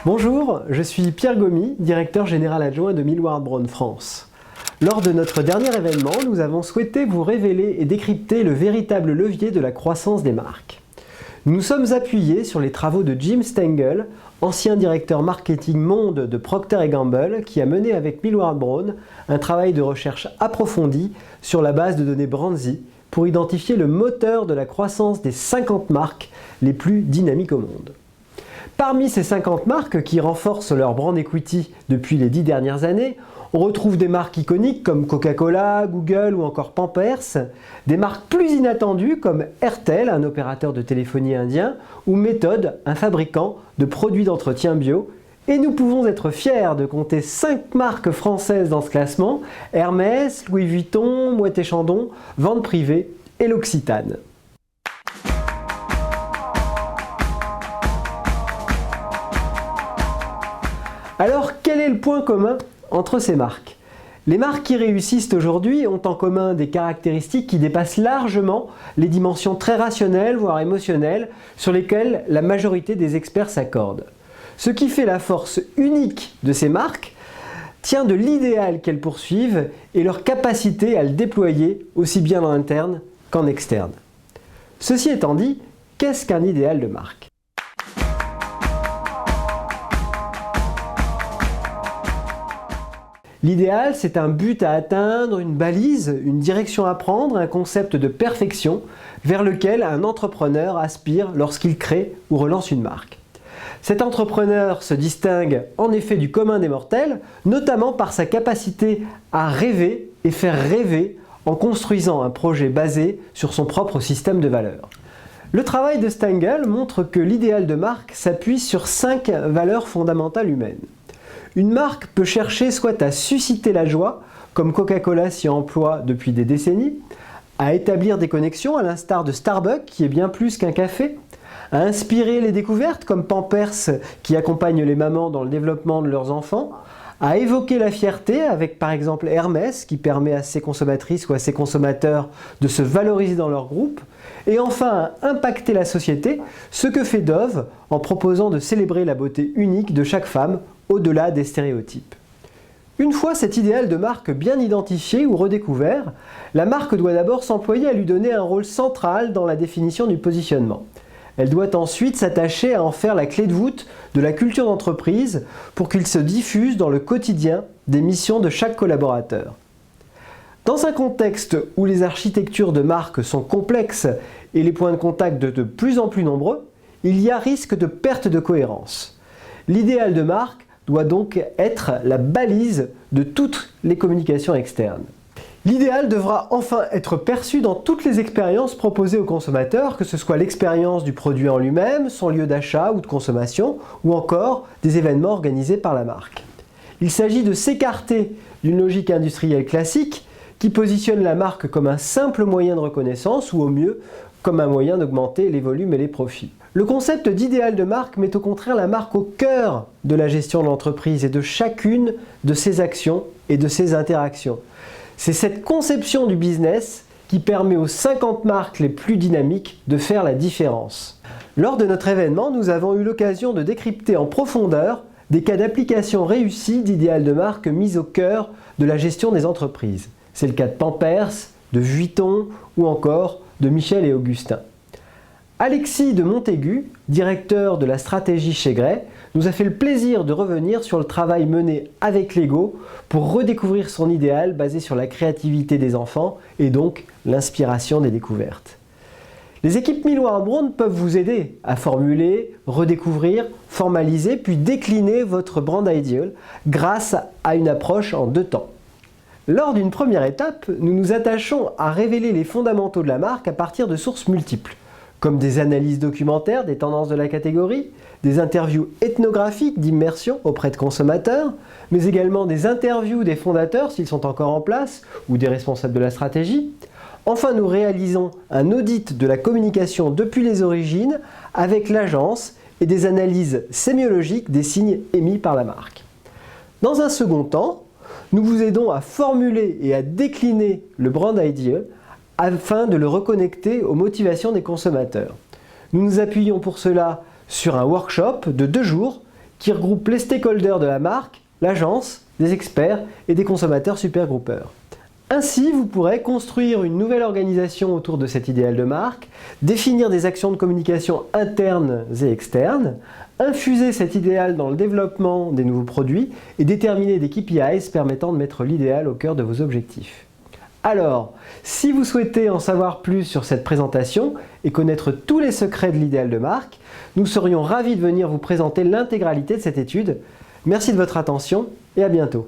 Bonjour, je suis Pierre Gomy, directeur général adjoint de Millward Brown France. Lors de notre dernier événement, nous avons souhaité vous révéler et décrypter le véritable levier de la croissance des marques. Nous nous sommes appuyés sur les travaux de Jim Stengel, ancien directeur marketing monde de Procter & Gamble, qui a mené avec Millward Brown un travail de recherche approfondi sur la base de données Brandsy pour identifier le moteur de la croissance des 50 marques les plus dynamiques au monde. Parmi ces 50 marques qui renforcent leur brand equity depuis les 10 dernières années, on retrouve des marques iconiques comme Coca-Cola, Google ou encore Pampers, des marques plus inattendues comme Airtel, un opérateur de téléphonie indien, ou Method, un fabricant de produits d'entretien bio. Et nous pouvons être fiers de compter 5 marques françaises dans ce classement: Hermès, Louis Vuitton, Moët & Chandon, Vente Privée et L'Occitane. Alors, quel est le point commun entre ces marques? Les marques qui réussissent aujourd'hui ont en commun des caractéristiques qui dépassent largement les dimensions très rationnelles, voire émotionnelles, sur lesquelles la majorité des experts s'accordent. Ce qui fait la force unique de ces marques tient de l'idéal qu'elles poursuivent et leur capacité à le déployer aussi bien en interne qu'en externe. Ceci étant dit, qu'est-ce qu'un idéal de marque? L'idéal, c'est un but à atteindre, une balise, une direction à prendre, un concept de perfection vers lequel un entrepreneur aspire lorsqu'il crée ou relance une marque. Cet entrepreneur se distingue en effet du commun des mortels, notamment par sa capacité à rêver et faire rêver en construisant un projet basé sur son propre système de valeurs. Le travail de Stengel montre que l'idéal de marque s'appuie sur 5 valeurs fondamentales humaines. Une marque peut chercher soit à susciter la joie, comme Coca-Cola s'y emploie depuis des décennies, à établir des connexions à l'instar de Starbucks qui est bien plus qu'un café, à inspirer les découvertes comme Pampers qui accompagne les mamans dans le développement de leurs enfants, à évoquer la fierté avec par exemple Hermès qui permet à ses consommatrices ou à ses consommateurs de se valoriser dans leur groupe, et enfin à impacter la société, ce que fait Dove en proposant de célébrer la beauté unique de chaque femme au-delà des stéréotypes. Une fois cet idéal de marque bien identifié ou redécouvert, la marque doit d'abord s'employer à lui donner un rôle central dans la définition du positionnement. Elle doit ensuite s'attacher à en faire la clé de voûte de la culture d'entreprise pour qu'il se diffuse dans le quotidien des missions de chaque collaborateur. Dans un contexte où les architectures de marque sont complexes et les points de contact de plus en plus nombreux, il y a risque de perte de cohérence. L'idéal de marque doit donc être la balise de toutes les communications externes. L'idéal devra enfin être perçu dans toutes les expériences proposées aux consommateurs, que ce soit l'expérience du produit en lui-même, son lieu d'achat ou de consommation, ou encore des événements organisés par la marque. Il s'agit de s'écarter d'une logique industrielle classique qui positionne la marque comme un simple moyen de reconnaissance ou au mieux comme un moyen d'augmenter les volumes et les profits. Le concept d'idéal de marque met au contraire la marque au cœur de la gestion de l'entreprise et de chacune de ses actions et de ses interactions. C'est cette conception du business qui permet aux 50 marques les plus dynamiques de faire la différence. Lors de notre événement, nous avons eu l'occasion de décrypter en profondeur des cas d'application réussie d'idéal de marque mis au cœur de la gestion des entreprises. C'est le cas de Pampers, de Vuitton ou encore de Michel et Augustin. Alexis de Montaigu, directeur de la stratégie chez Grey, nous a fait le plaisir de revenir sur le travail mené avec Lego pour redécouvrir son idéal basé sur la créativité des enfants et donc l'inspiration des découvertes. Les équipes Millward Brown peuvent vous aider à formuler, redécouvrir, formaliser puis décliner votre brand ideal grâce à une approche en 2 temps. Lors d'une première étape, nous nous attachons à révéler les fondamentaux de la marque à partir de sources multiples, comme des analyses documentaires des tendances de la catégorie, des interviews ethnographiques d'immersion auprès de consommateurs, mais également des interviews des fondateurs s'ils sont encore en place ou des responsables de la stratégie. Enfin, nous réalisons un audit de la communication depuis les origines avec l'agence et des analyses sémiologiques des signes émis par la marque. Dans un second temps, nous vous aidons à formuler et à décliner le brand ideal afin de le reconnecter aux motivations des consommateurs. Nous nous appuyons pour cela sur un workshop de 2 jours qui regroupe les stakeholders de la marque, l'agence, des experts et des consommateurs super groupeurs. Ainsi, vous pourrez construire une nouvelle organisation autour de cet idéal de marque, définir des actions de communication internes et externes, infuser cet idéal dans le développement des nouveaux produits et déterminer des KPIs permettant de mettre l'idéal au cœur de vos objectifs. Alors, si vous souhaitez en savoir plus sur cette présentation et connaître tous les secrets de l'idéal de marque, nous serions ravis de venir vous présenter l'intégralité de cette étude. Merci de votre attention et à bientôt.